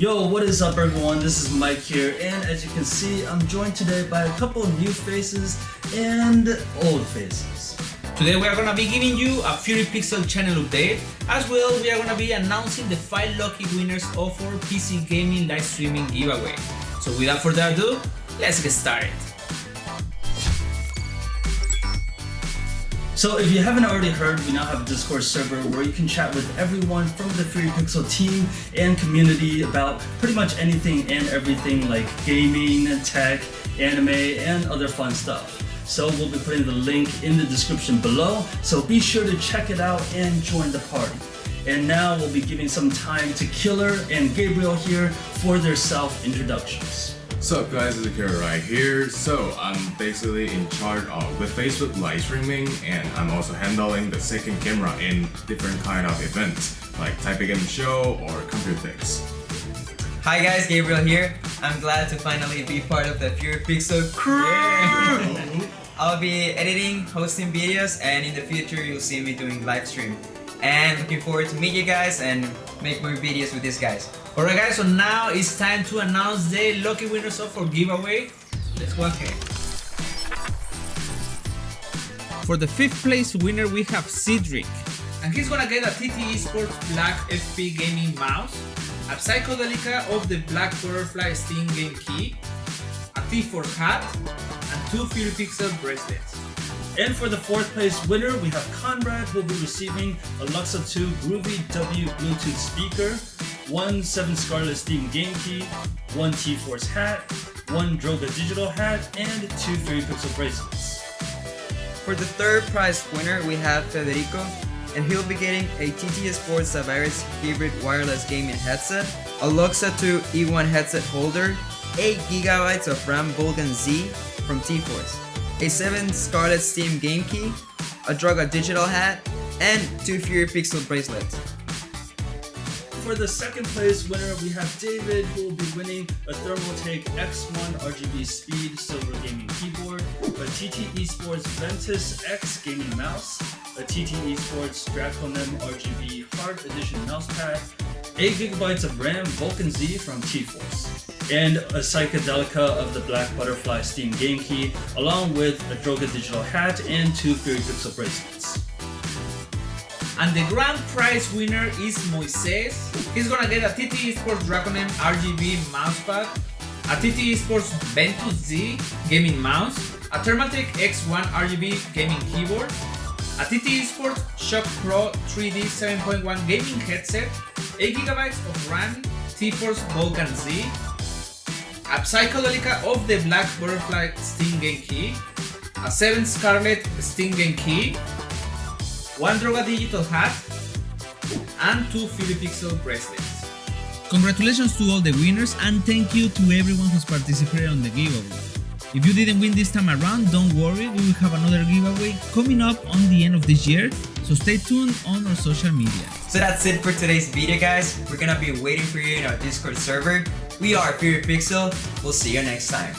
Yo, what is up everyone? This is Mike here, and as you can see, I'm joined today by a couple of new faces and old faces. Today we are gonna be giving you a FuryPixel channel update. As well, we are gonna be announcing the 5 lucky winners of our PC gaming live streaming giveaway. So without further ado, let's get started. So if you haven't already heard, we now have a Discord server where you can chat with everyone from the FuryPixel team and community about pretty much anything and everything like gaming, tech, anime, and other fun stuff. So we'll be putting the link in the description below, so be sure to check it out and join the party. And now we'll be giving some time to Killer and Gabriel here for their self-introductions. What's up guys, it's Killer right here. So I'm basically in charge of the Facebook live streaming, and I'm also handling the second camera in different kind of events like Taipei Game Show or Computex. Hi guys, Gabriel here. I'm glad to finally be part of the FuryPixel crew. Yeah. I'll be editing, hosting videos, and in the future you'll see me doing live stream. And looking forward to meet you guys and make more videos with these guys. Alright guys, so now it's time to announce the lucky winners of our giveaway. Let's go ahead. For the 5th place winner we have CEDRIK, and he's gonna get a TteSPORTS Black FP gaming mouse, a Psychodelica of the Black Butterfly Steam game key, a T4 hat, and 2 FuryPixel bracelets. And for the 4th place winner, we have KONRAD, who will be receiving a Luxa 2 Groovy W Bluetooth speaker, 1 7 Scarlet Steam game key, 1 T-Force hat, 1 Droga Digital hat, and 2 FuryPixel bracelets. For the 3rd prize winner, we have Federico, and he'll be getting a TteSPORTS Virus hybrid wireless gaming headset, a Luxa 2 E1 headset holder, 8 GB of RAM Vulcan Z from T-Force, a 7 Scarlet Steam game key, a Droga Digital hat, and 2 FuryPixel bracelets. For the 2nd place winner, we have David, who will be winning a Thermaltake X1 RGB Speed Silver Gaming Keyboard, a TteSPORTS Ventus X Gaming Mouse, a TteSPORTS Draconem RGB Hard Edition Mousepad, 8 GB of RAM Vulcan Z from T-Force, and a Psychodelica of the Black Butterfly Steam Game Key, along with a Droga Digital hat and 2 FuryPixel bracelets. And the grand prize winner is Moises. He's gonna get a TteSPORTS Draconem RGB mousepad, a TteSPORTS Ventus Z gaming mouse, a Thermaltake X1 RGB gaming keyboard, a TteSPORTS Shock Pro 3D 7.1 gaming headset, 8 GB of RAM T-Force Vulcan Z, a Psychodelica of the Black Butterfly Steam game key, a 7 Scarlet Steam game key, 1 Droga Digital hat, and 2 FuryPixel bracelets. Congratulations to all the winners, and thank you to everyone who's participated on the giveaway. If you didn't win this time around, don't worry, we will have another giveaway coming up on the end of this year, so stay tuned on our social media. So that's it for today's video guys. We're gonna be waiting for you in our Discord server. We are FuryPixel. We'll see you next time.